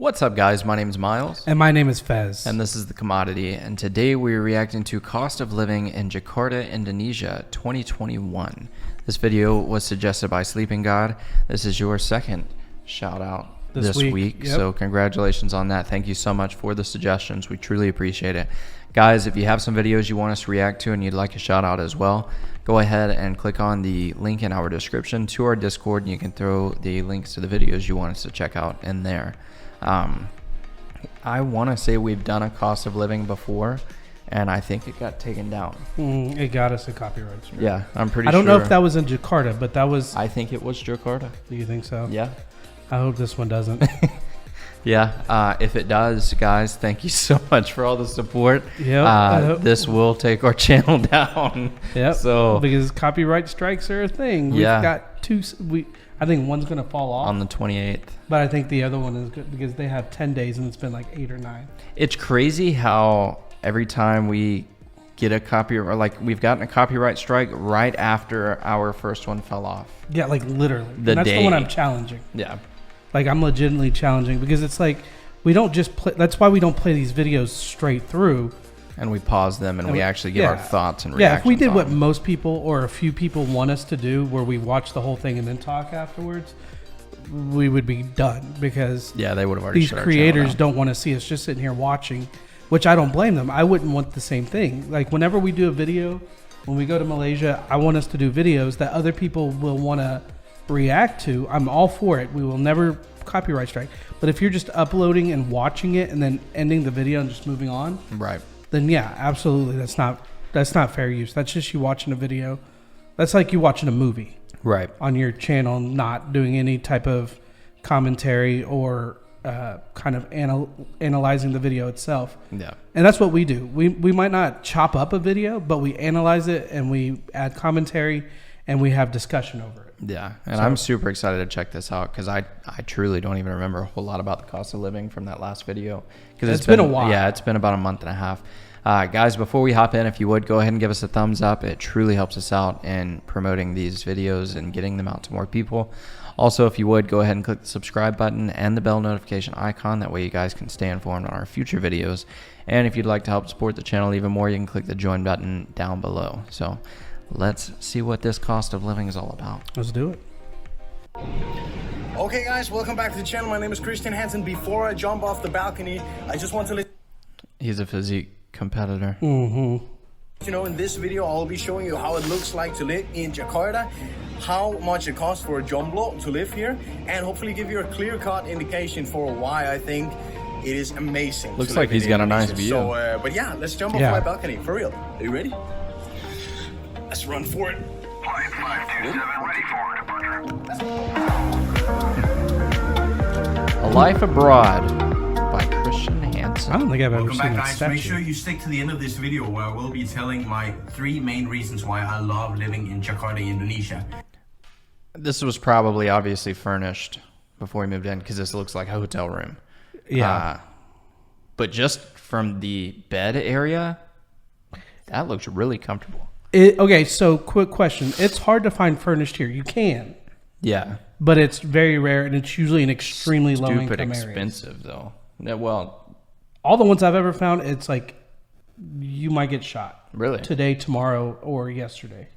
What's up, guys? My name is Miles. And my name is Fez. And this is The Commodity. And today we're reacting to cost of living in Jakarta, Indonesia, 2021. This video was suggested by Sleeping God. This is your second shout out this week. Yep. So congratulations on that. Thank you so much for the suggestions. We truly appreciate it. Guys, if you have some videos you want us to react to and you'd like a shout out as well, go ahead and click on the link in our description to our Discord, and you can throw the links to the videos you want us to check out in there. I want to say we've done a cost of living before, and I think it got taken down. It got us a copyright strike. Yeah, I'm pretty sure. I don't know if that was in Jakarta, but that was... I think it was Jakarta. Do you think so? Yeah. I hope this one doesn't. Yeah, if it does, guys, thank you so much for all the support. Yep. This will take our channel down. Yep. So because copyright strikes are a thing. We've got two... I think one's going to fall off on the 28th. But I think the other one is good because they have 10 days and it's been like 8 or 9. It's crazy how every time we get a copyright, like we've gotten a copyright strike right after our first one fell off. Yeah, like literally. That's the one I'm challenging. Yeah. Like I'm legitimately challenging because it's like we don't just play. That's why we don't play these videos straight through. And we pause them and we actually give our thoughts and reactions. Yeah, if we did what most people or a few people want us to do, where we watch the whole thing and then talk afterwards, we would be done because they would have already. These creators don't want to see us just sitting here watching, which I don't blame them. I wouldn't want the same thing. Like whenever we do a video, when we go to Malaysia, I want us to do videos that other people will want to react to. I'm all for it. We will never copyright strike. But if you're just uploading and watching it and then ending the video and just moving on, right? Then yeah, absolutely, that's not fair use. That's just you watching a video. That's like you watching a movie, right, on your channel, not doing any type of commentary or kind of analyzing the video itself. Yeah, and that's what we do. We might not chop up a video, but we analyze it and we add commentary and we have discussion over it. Yeah, and I'm super excited to check this out because I truly don't even remember a whole lot about the cost of living from that last video because it's been a while. Yeah, it's been about a month and a half. Guys, before we hop in, if you would, go ahead and give us a thumbs up. It truly helps us out in promoting these videos and getting them out to more people. Also, if you would, go ahead and click the subscribe button and the bell notification icon. That way you guys can stay informed on our future videos. And if you'd like to help support the channel even more, you can click the join button down below. So let's see what this cost of living is all about. Let's do it. Okay, guys, welcome back to the channel. My name is Christian Hansen. Before I jump off the balcony, I just want to let... He's a physique competitor. Mm-hmm. You know, in this video, I'll be showing you how it looks like to live in Jakarta, how much it costs for a jomblo to live here, and hopefully give you a clear-cut indication for why I think it is amazing. Looks like he's got a nice view. So, but yeah, let's jump off my balcony, for real. Are you ready? Let's run for it. Flight 527 ready for departure. A Life Abroad by Christian Hansen. I don't think I've ever Welcome seen back, that guys. statue. Make sure you stick to the end of this video where I will be telling my 3 main reasons why I love living in Jakarta, Indonesia. This was probably obviously furnished before he moved in because this looks like a hotel room. Yeah. But just from the bed area, that looks really comfortable. Okay, so quick question. It's hard to find furnished here. You can. Yeah. But it's very rare, and it's usually an extremely low-income area. Stupid expensive, though. Well, all the ones I've ever found, it's like you might get shot. Really? Today, tomorrow, or yesterday.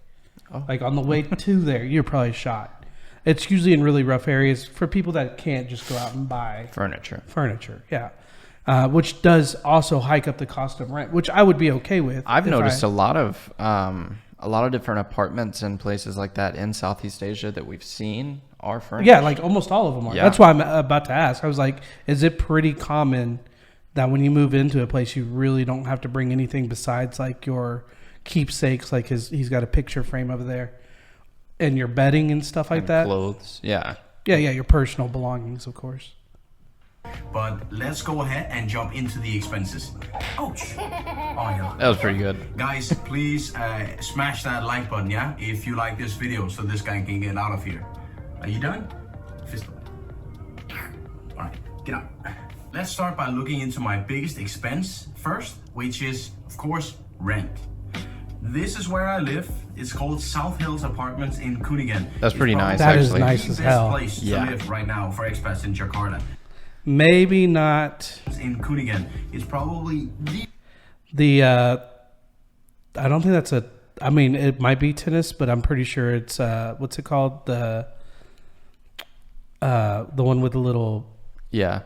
Oh. Like on the way to there, you're probably shot. It's usually in really rough areas for people that can't just go out and buy furniture. Yeah. Which does also hike up the cost of rent, which I would be okay with. I've noticed a lot of different apartments and places like that in Southeast Asia that we've seen are furnished. Yeah, like almost all of them are. Yeah. That's why I'm about to ask. I was like, is it pretty common that when you move into a place, you really don't have to bring anything besides like your keepsakes, like he's got a picture frame over there, and your bedding and stuff like that? Clothes, yeah. Yeah, your personal belongings, of course. But let's go ahead and jump into the expenses. Ouch. Oh, yeah. That was pretty good. Guys, please smash that like button, yeah? If you like this video so this guy can get out of here. Are you done? Fist bump. All right, get out. Let's start by looking into my biggest expense first, which is, of course, rent. This is where I live. It's called South Hills Apartments in Kuningan. That's pretty nice, That actually. is nice as hell. Place to live right now for expats in Jakarta. Maybe not. In Kunigan, it's probably I don't think that's I mean, it might be tennis, but I'm pretty sure it's what's it called? The one with the little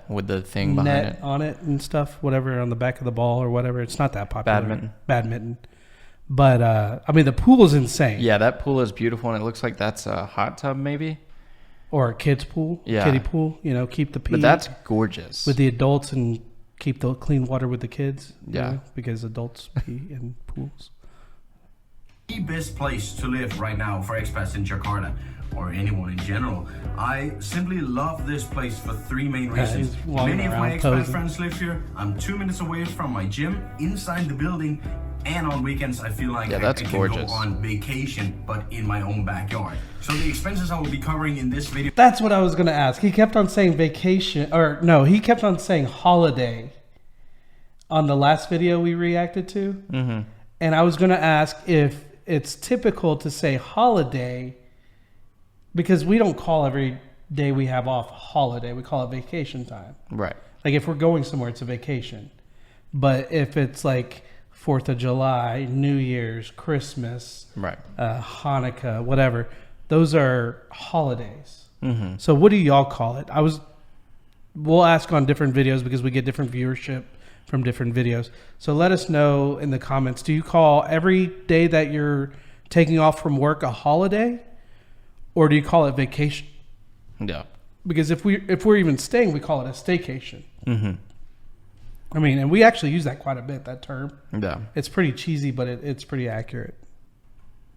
with the thing behind net it on it and stuff, whatever, on the back of the ball or whatever. It's not that popular. Badminton. But I mean, the pool is insane. Yeah, that pool is beautiful, and it looks like that's a hot tub, maybe, or a kid's pool, kiddie pool. You know, keep the pee. But that's gorgeous with the adults and keep the clean water with the kids. Yeah, you know, because adults pee in pools. The best place to live right now for expats in Jakarta, or anyone in general. I simply love this place for 3 main reasons. Many of my expat friends live here. I'm 2 minutes away from my gym, inside the building, and on weekends I feel like I can go on vacation, but in my own backyard. So the expenses I will be covering in this video. That's what I was going to ask. He kept on saying vacation, or no, he kept on saying holiday on the last video we reacted to. Mm-hmm. And I was going to ask if it's typical to say holiday, because we don't call every day we have off holiday. We call it vacation time. Right. Like if we're going somewhere, it's a vacation. But if it's like 4th of July, New Year's, Christmas, right, Hanukkah, whatever, those are holidays. Mm-hmm. So what do y'all call it? We'll ask on different videos because we get different viewership from different videos. So let us know in the comments. Do you call every day that you're taking off from work a holiday, or do you call it vacation? Yeah. Because if we're even staying, we call it a staycation. Mm-hmm. I mean, and we actually use that quite a bit, that term. Yeah. It's pretty cheesy, but it's pretty accurate.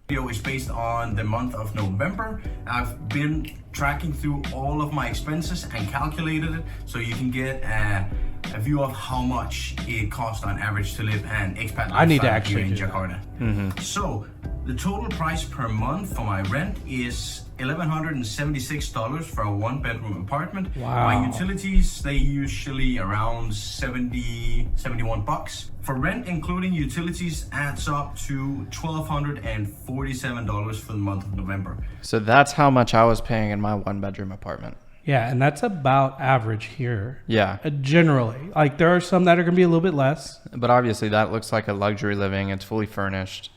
Video is based on the month of November. I've been tracking through all of my expenses and calculated it, so you can get a view of how much it costs on average to live an expat lifestyle here in Jakarta. Mm-hmm. So the total price per month for my rent is $1,176 for a 1-bedroom apartment. Wow. My utilities, they usually around $71. For rent, including utilities, adds up to $1,247 for the month of November. So that's how much I was paying in my 1-bedroom apartment. Yeah, and that's about average here. Yeah. Generally. Like there are some that are going to be a little bit less. But obviously that looks like a luxury living. It's fully furnished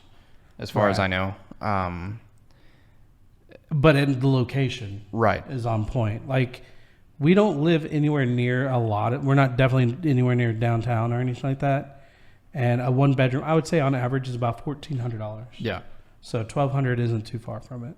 as far as I know. But in the location is on point. Like we don't live anywhere near we're not definitely anywhere near downtown or anything like that. And a 1-bedroom, I would say on average is about $1,400. Yeah. So $1,200 isn't too far from it.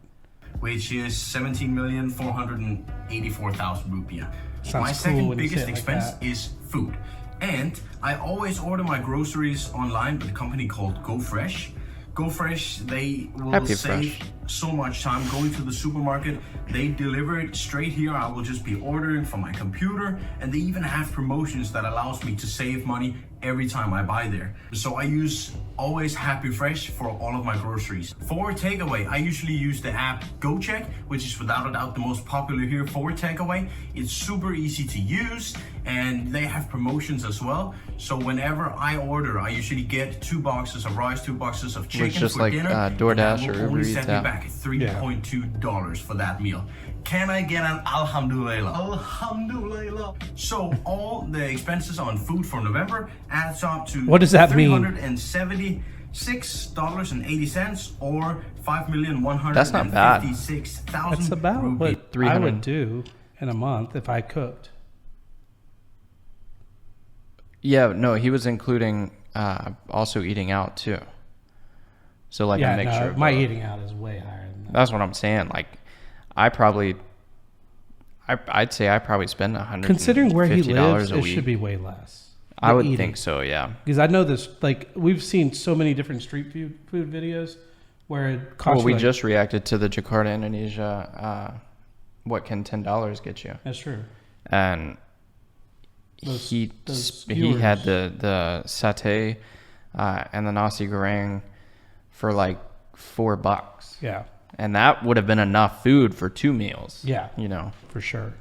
Which is 17,484,000 rupiah. Sounds my second cool biggest expense is food. And I always order my groceries online with a company called GoFresh. GoFresh, they will save so much time going to the supermarket. They deliver it straight here. I will just be ordering from my computer, and they even have promotions that allows me to save money every time I buy there. So I use always Happy Fresh for all of my groceries. For takeaway, I usually use the app GoCheck, which is without a doubt the most popular here for takeaway. It's super easy to use, and they have promotions as well. So whenever I order, I usually get 2 boxes of rice, 2 boxes of chicken just for like dinner. DoorDash or Uber only Eats set me back $3.2 for that meal. Can I get an alhamdulillah? Alhamdulillah. So all the expenses on food for November adds up to what does that mean? $376.80 or $5,156,000. That's not bad. That's about what I would do in a month if I cooked. Yeah, no, he was including also eating out too. So like a mixture. My eating out is way higher than that. That's what I'm saying. Like I'd say I probably spend $150 considering where he lives, a it week. should be way less. I would think so, yeah. Because I know this, like we've seen so many different street food videos where it costs. Well, we just reacted to the Jakarta, Indonesia. What can $10 get you? That's true. And he had the satay and the nasi goreng for like $4. Yeah. And that would have been enough food for 2 meals. Yeah. You know, for sure.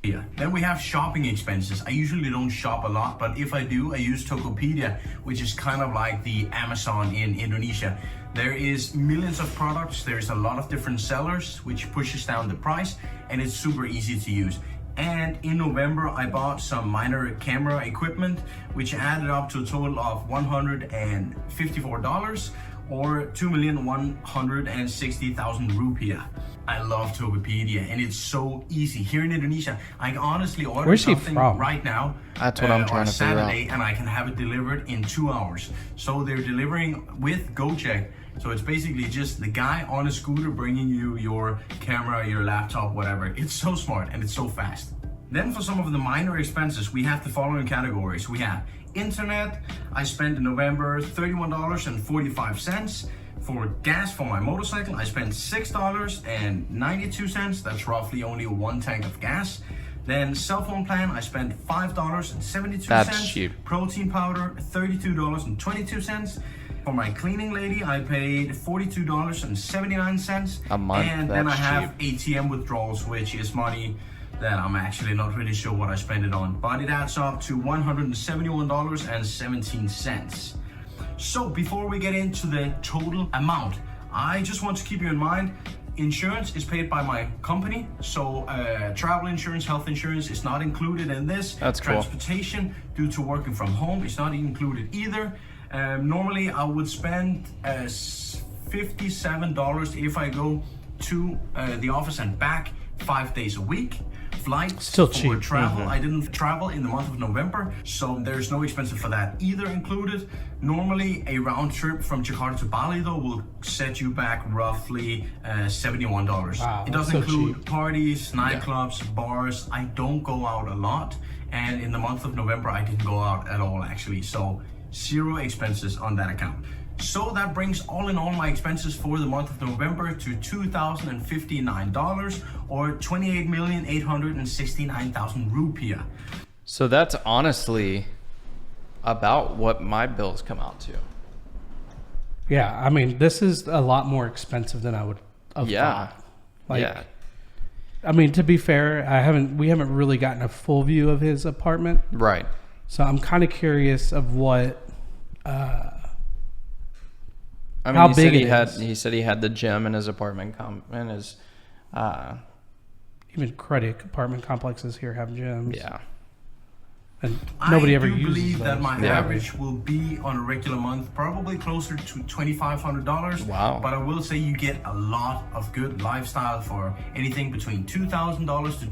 Yeah. Then we have shopping expenses. I usually don't shop a lot, but if I do, I use Tokopedia, which is kind of like the Amazon in Indonesia. There is millions of products. There's a lot of different sellers, which pushes down the price, and it's super easy to use. And in November, I bought some minor camera equipment, which added up to a total of $154 or 2,160,000 rupiah. I love Tokopedia, and it's so easy. Here in Indonesia, I can honestly order something right now. That's what I'm trying to figure out. And I can have it delivered in 2 hours. So they're delivering with GoCheck. So it's basically just the guy on a scooter bringing you your camera, your laptop, whatever. It's so smart and it's so fast. Then for some of the minor expenses, we have the following categories. We have internet. I spent in November $31.45. For gas for my motorcycle, I spent $6.92. That's roughly only 1 tank of gas. Then cell phone plan, I spent $5.72. That's cheap. Protein powder, $32.22. For my cleaning lady, I paid $42.79 a month. And then I have ATM withdrawals, which is money that I'm actually not really sure what I spent it on, but it adds up to $171.17. So before we get into the total amount, I just want to keep you in mind, insurance is paid by my company. So travel insurance, health insurance is not included in this. That's cool. Transportation due to working from home is not included either. Normally I would spend $57 if I go to the office and back 5 days a week. Flights still for cheap. travel. I didn't travel in the month of November, so there's no expenses for that either included. Normally a round trip from Jakarta to Bali though will set you back roughly $71. Wow, it doesn't include cheap. parties, nightclubs, bars. I don't go out a lot, and in the month of November I didn't go out at all actually, so 0 expenses on that account. So that brings all in all my expenses for the month of November to $2,059 or 28,869,000 rupiah. So that's honestly about what my bills come out to. Yeah, I mean, this is a lot more expensive than I would have thought. Yeah. I mean, to be fair, we haven't really gotten a full view of his apartment. Right. So I'm kind of curious of what I mean, how he big said it is. He said he had the gym in his apartment and his even credit apartment complexes here have gyms. yeah. And nobody ever I do uses believe those. that my average will be on a regular month probably closer to $2,500. Wow. But I will say you get a lot of good lifestyle for anything between $2,000 to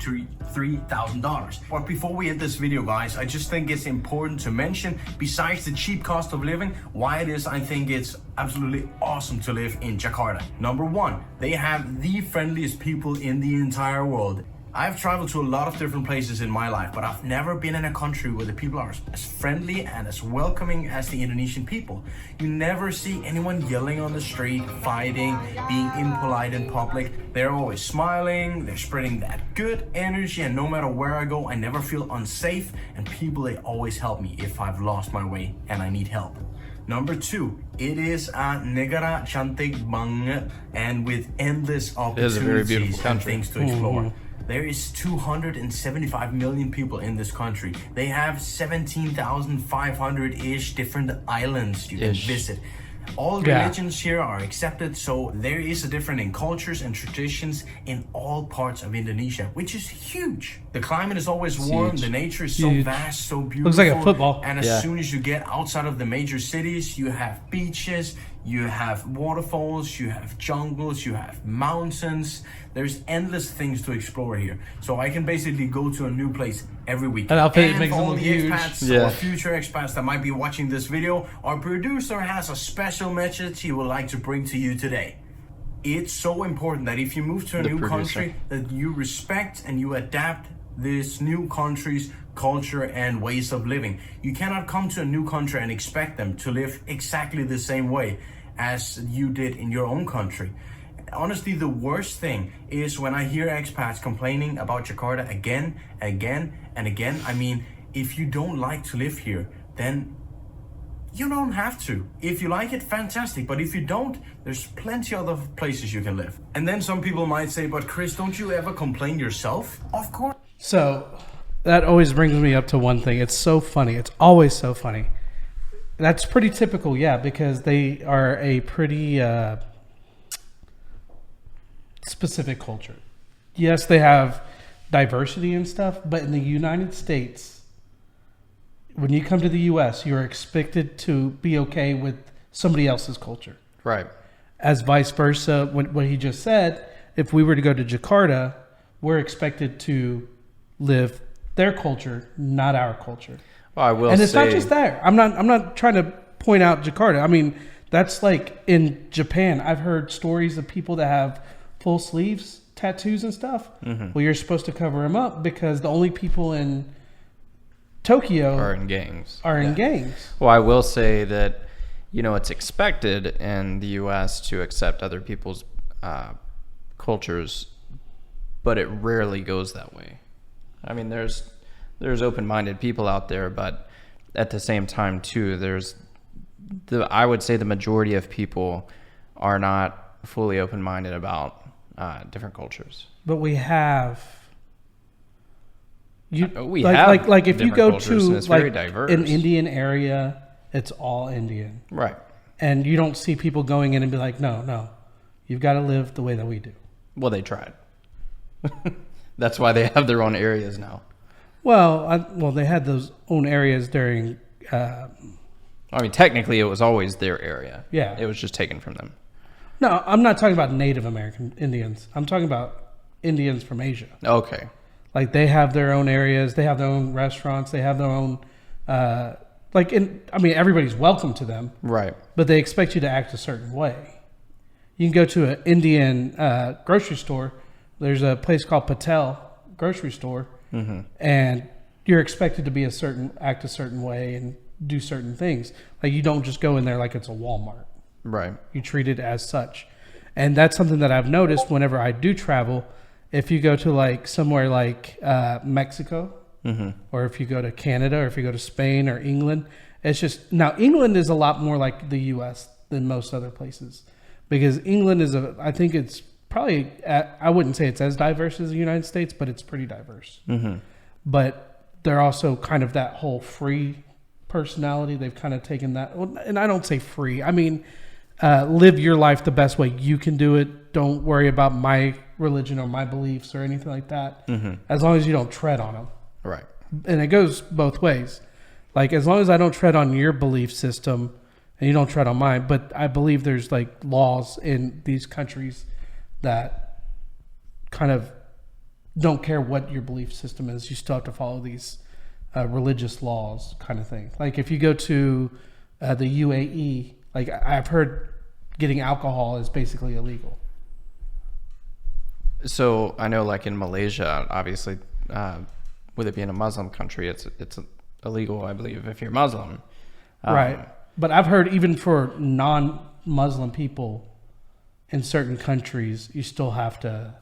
$3,000. But before we end this video, guys, I just think it's important to mention, besides the cheap cost of living, why it is I think it's absolutely awesome to live in Jakarta. Number 1, they have the friendliest people in the entire world. I've traveled to a lot of different places in my life, but I've never been in a country where the people are as friendly and as welcoming as the Indonesian people. You never see anyone yelling on the street, fighting, being impolite in public. They're always smiling, they're spreading that good energy, and no matter where I go, I never feel unsafe, and people, they always help me if I've lost my way and I need help. Number 2, it is a negara cantik banget and with endless opportunities and things to explore. There is 275 million people in this country. They have 17,500-ish different islands you can visit. All religions here are accepted, so there is a difference in cultures and traditions in all parts of Indonesia, which is huge. The climate is always warm, the nature is so vast, so beautiful. Looks like a football. And as soon as you get outside of the major cities, you have beaches, you have waterfalls, you have jungles, you have mountains. There's endless things to explore here. So I can basically go to a new place every week. That outfit and makes for it all look the huge. expats or future expats that might be watching this video, our producer has a special message he would like to bring to you today. It's so important that if you move to a new country, that you respect and you adapt this new country's culture and ways of living. You cannot come to a new country and expect them to live exactly the same way as you did in your own country. Honestly, the worst thing is when I hear expats complaining about Jakarta again, again, and again. I mean, if you don't like to live here, then you don't have to. If you like it, fantastic. But if you don't, there's plenty of other places you can live. And then some people might say, but Chris, don't you ever complain yourself? Of course. So that always brings me up to one thing. It's so funny. It's always so funny. That's pretty typical, yeah, because they are a pretty specific culture. Yes, they have diversity and stuff. But in the United States, when you come to the U.S., you're expected to be okay with somebody else's culture. Right. As vice versa, what he just said, if we were to go to Jakarta, we're expected to live their culture, not our culture. Well, I will say, and it's not just there. I'm not trying to point out Jakarta. I mean, that's like in Japan. I've heard stories of people that have full sleeves, tattoos and stuff. Well, you're supposed to cover them up because the only people in Tokyo are in gangs. Gangs. Well, I will say that, you know, it's expected in the U.S. to accept other people's cultures, but it rarely goes that way. I mean, there's open-minded people out there, but at the same time, too, I would say the majority of people are not fully open-minded about different cultures. But we have. We have like if you go to like an Indian area, it's all Indian, right? And you don't see people going in and be like, no, you've got to live the way that we do. Well, they tried. That's why they have their own areas now. Well, they had those own areas during. I mean, technically, it was always their area. Yeah, it was just taken from them. No, I'm not talking about Native American Indians. I'm talking about Indians from Asia. Okay. Like they have their own areas. They have their own restaurants. They have their own. Everybody's welcome to them. Right. But they expect you to act a certain way. You can go to an Indian grocery store. There's a place called Patel grocery store, and you're expected to act a certain way and do certain things. Like you don't just go in there like it's a Walmart. Right. You treat it as such, and that's something that I've noticed whenever I do travel. If you go to like somewhere like Mexico, or if you go to Canada, or if you go to Spain or England, it's just now England is a lot more like the U.S. than most other places, because England is I think it's probably, I wouldn't say it's as diverse as the United States, but it's pretty diverse. But they're also kind of that whole free personality. They've kind of taken that, and I don't say free. I mean, live your life the best way you can do it. Don't worry about my religion or my beliefs or anything like that. As long as you don't tread on them. Right. And it goes both ways. Like as long as I don't tread on your belief system and you don't tread on mine, but I believe there's like laws in these countries that kind of don't care what your belief system is. You still have to follow these religious laws kind of thing. Like if you go to the UAE, like I've heard getting alcohol is basically illegal. So I know like in Malaysia, obviously, with it being a Muslim country, it's illegal, I believe, if you're Muslim. Right. But I've heard even for non-Muslim people in certain countries, you still have to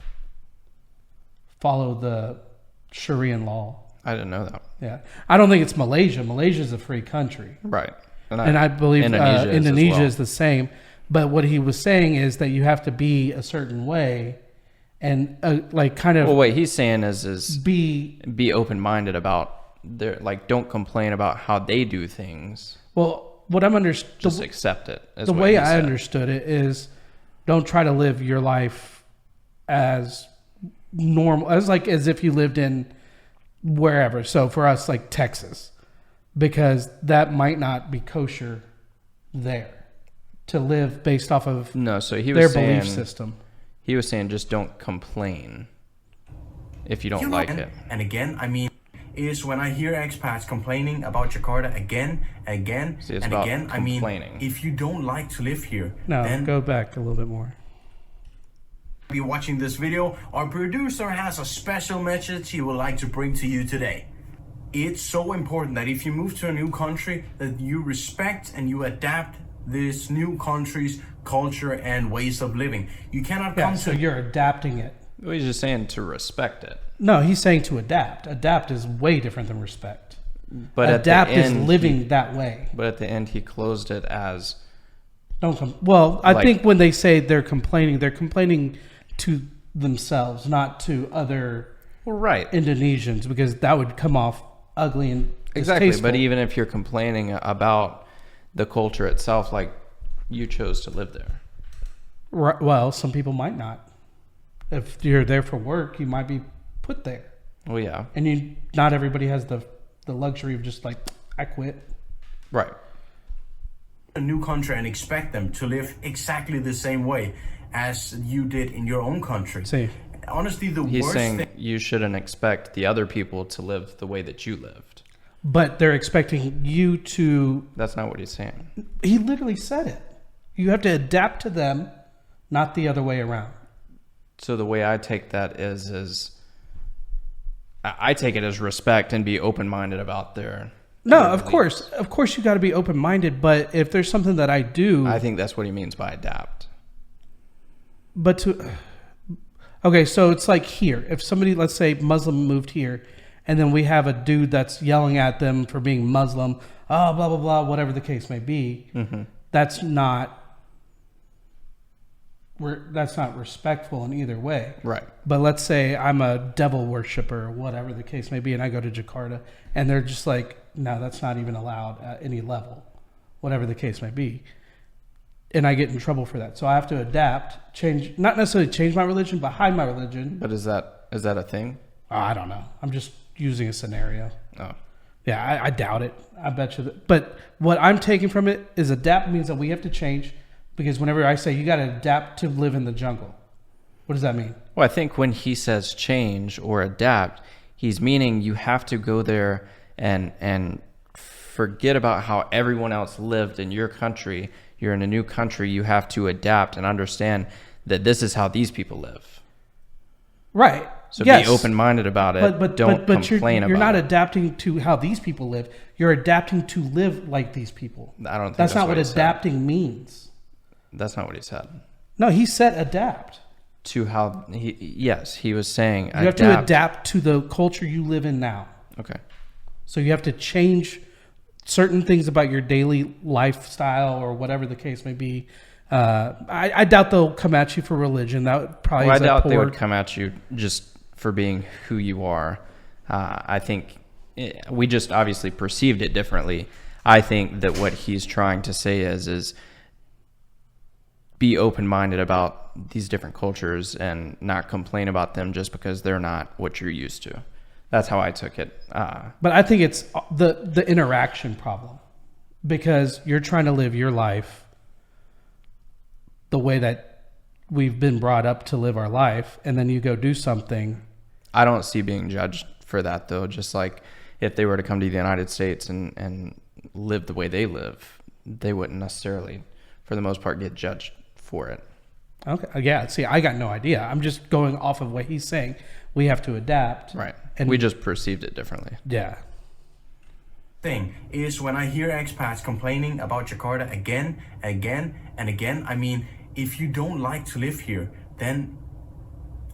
follow the Sharia law. I didn't know that. Yeah. I don't think it's Malaysia. Malaysia is a free country. Right. And I believe Indonesia is well. the same. But what he was saying is that you have to be a certain way and like kind of... Well, what he's saying is be open-minded about their, like, don't complain about how they do things. Well, what I'm understanding... Just accept it. The way I understood it is don't try to live your life as normal, as if you lived in wherever. So for us, like Texas, because that might not be kosher there to live based off of their belief system. He was saying just don't complain if you don't like it. And again, I mean, is when I hear expats complaining about Jakarta again. See, it's about again. Complaining. I mean, if you don't like to live here, then go back a little bit more. Be watching this video, our producer has a special message he would like to bring to you today. It's so important that if you move to a new country, that you respect and you adapt this new country's culture and ways of living. You cannot come so you're adapting it. Well, he's just saying to respect it. No, he's saying to adapt. Adapt is way different than respect. But adapt is living that way. But at the end, he closed it as... I think when they say they're complaining to themselves, not to other Indonesians, because that would come off ugly and distasteful. But even if you're complaining about the culture itself, like you chose to live there. Right, well, some people might not. If you're there for work, you might be put there. Oh yeah. And not everybody has the luxury of just like, I quit. Right. A new country and expect them to live exactly the same way as you did in your own country. See. Honestly, He's worst saying thing. you shouldn't expect the other people to live the way that you lived. But they're expecting you to... That's not what he's saying. He literally said it. You have to adapt to them, not the other way around. So the way I take that is I take it as respect and be open-minded about their... No, of course. Of course you got to be open-minded, but if there's something that I do... I think that's what he means by adapt. But to... Okay, so it's like here. If somebody, let's say Muslim moved here, and then we have a dude that's yelling at them for being Muslim, blah, blah, blah, whatever the case may be, that's not respectful in either way. Right. But let's say I'm a devil worshiper or whatever the case may be, and I go to Jakarta, and they're just like, no, that's not even allowed at any level, whatever the case may be. And I get in trouble for that. So I have to adapt, change, not necessarily change my religion, but hide my religion. But is that a thing? I don't know. I'm just using a scenario. Oh. Yeah, I doubt it. I bet you that. But what I'm taking from it is adapt means that we have to change, because whenever I say you got to adapt to live in the jungle, what does that mean? Well, I think when he says change or adapt, he's meaning you have to go there and forget about how everyone else lived in your country. You're in a new country. You have to adapt and understand that this is how these people live. Right. So yes. be open-minded about it. But don't complain about it. You're not adapting to how these people live. You're adapting to live like these people. I don't think that's not what he adapting said. Means. That's not what he said. No, he said adapt. To how he was saying you have to adapt to the culture you live in now. Okay. So you have to change certain things about your daily lifestyle or whatever the case may be. I doubt they'll come at you for religion. That probably. Well, I doubt they would come at you just for being who you are. I think we just obviously perceived it differently. I think that what he's trying to say is be open-minded about these different cultures and not complain about them just because they're not what you're used to. That's how I took it. But I think it's the interaction problem, because you're trying to live your life the way that we've been brought up to live our life, and then you go do something. I don't see being judged for that, though. Just like if they were to come to the United States and live the way they live, they wouldn't necessarily, for the most part, get judged for it. Okay. Yeah. See, I got no idea. I'm just going off of what he's saying. We have to adapt. Right. And we just perceived it differently. Yeah. Thing is, when I hear expats complaining about Jakarta again, and again, I mean, if you don't like to live here, then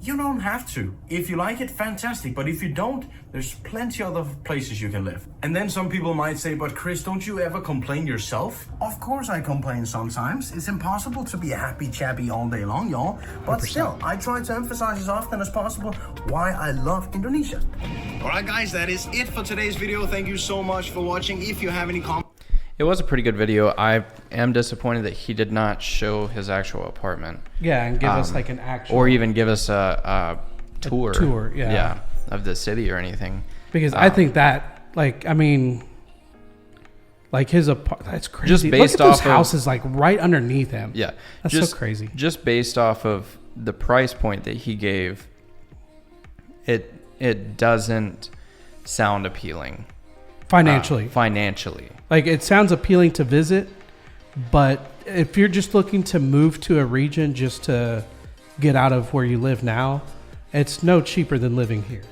you don't have to. If you like it, fantastic. But if you don't, there's plenty of other places you can live. And then some people might say, but Chris, don't you ever complain yourself? Of course I complain sometimes. It's impossible to be a happy chappy all day long, y'all. But 100%. Still, I try to emphasize as often as possible why I love Indonesia. Alright guys, that is it for today's video. Thank you so much for watching. If you have any comments, it was a pretty good video. I am disappointed that he did not show his actual apartment. Yeah, and give us like an actual... Or even give us a tour. Yeah, of the city or anything. Because I think that, like, I mean, like his apartment, that's crazy. Just based Look at off those houses like right underneath him. Yeah. That's just, so crazy. Just based off of the price point that he gave, it doesn't sound appealing. Financially. Like, it sounds appealing to visit, but if you're just looking to move to a region just to get out of where you live now, it's no cheaper than living here.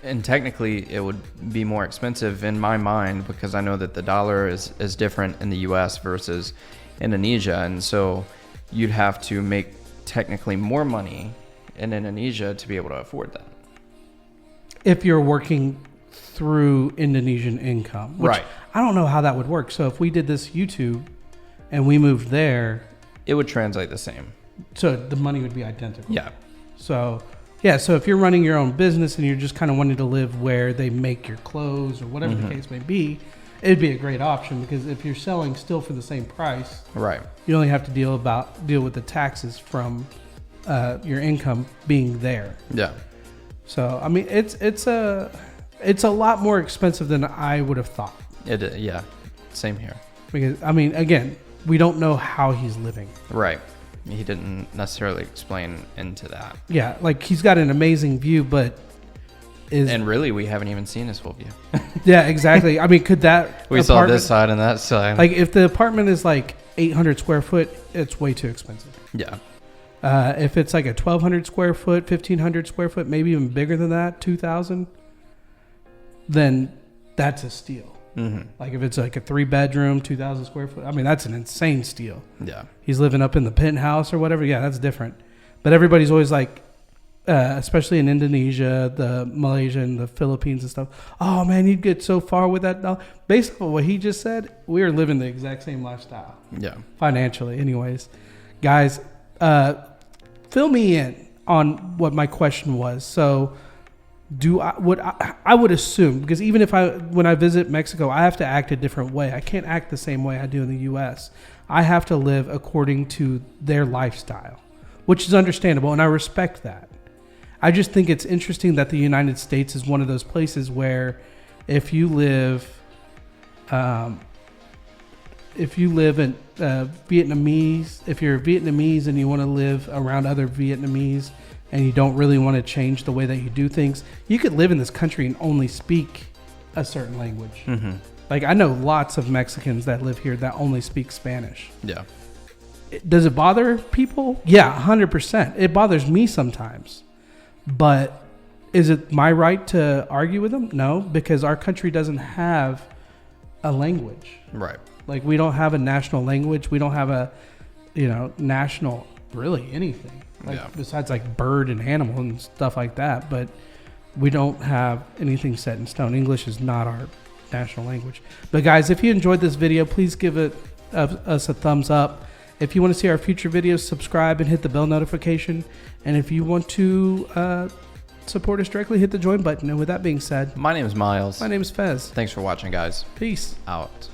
And technically, it would be more expensive in my mind, because I know that the dollar is different in the U.S. versus Indonesia. And so you'd have to make technically more money in Indonesia to be able to afford that. If you're working through Indonesian income, which right? I don't know how that would work. So if we did this YouTube and we moved there, it would translate the same. So the money would be identical. Yeah. So yeah. So if you're running your own business and you're just kind of wanting to live where they make your clothes or whatever the case may be, it'd be a great option, because if you're selling still for the same price, right, you only have to deal with the taxes from your income being there. Yeah. So I mean, it's a lot more expensive than I would have thought. Yeah, same here. Because I mean, again, we don't know how he's living. Right. He didn't necessarily explain into that. Yeah, like he's got an amazing view, but and really, we haven't even seen his full view. Yeah, exactly. I mean, could that we saw this side and that side. Like if the apartment is like 800 square foot, it's way too expensive. Yeah. If it's like a 1,200 square foot, 1,500 square foot, maybe even bigger than that, 2,000, then that's a steal. Mm-hmm. Like if it's like a 3-bedroom, 2,000 square foot, I mean, that's an insane steal. Yeah. He's living up in the penthouse or whatever. Yeah, that's different. But everybody's always like, especially in Indonesia, the Malaysia and the Philippines and stuff. Oh man, you'd get so far with that. No, based on what he just said, we are living the exact same lifestyle. Yeah. Financially, anyways. Guys, fill me in on what my question was. So, I would assume, because even if when I visit Mexico, I have to act a different way. I can't act the same way I do in the U.S. I have to live according to their lifestyle, which is understandable, and I respect that. I just think it's interesting that the United States is one of those places where if you live in Vietnamese, if you're Vietnamese and you want to live around other Vietnamese and you don't really want to change the way that you do things, you could live in this country and only speak a certain language. Mm-hmm. Like I know lots of Mexicans that live here that only speak Spanish. Yeah. Does it bother people? Yeah, 100%. It bothers me sometimes. But is it my right to argue with them? No, because our country doesn't have a language. Right. Like we don't have a national language. We don't have a, national really anything. Besides like bird and animal and stuff like that. But we don't have anything set in stone. English is not our national language. But guys, if you enjoyed this video, please give us a thumbs up. If you want to see our future videos, subscribe and hit the bell notification. And if you want to support us directly, hit the join button. And with that being said, my name is Miles. My name is Fez. Thanks for watching, guys. Peace out.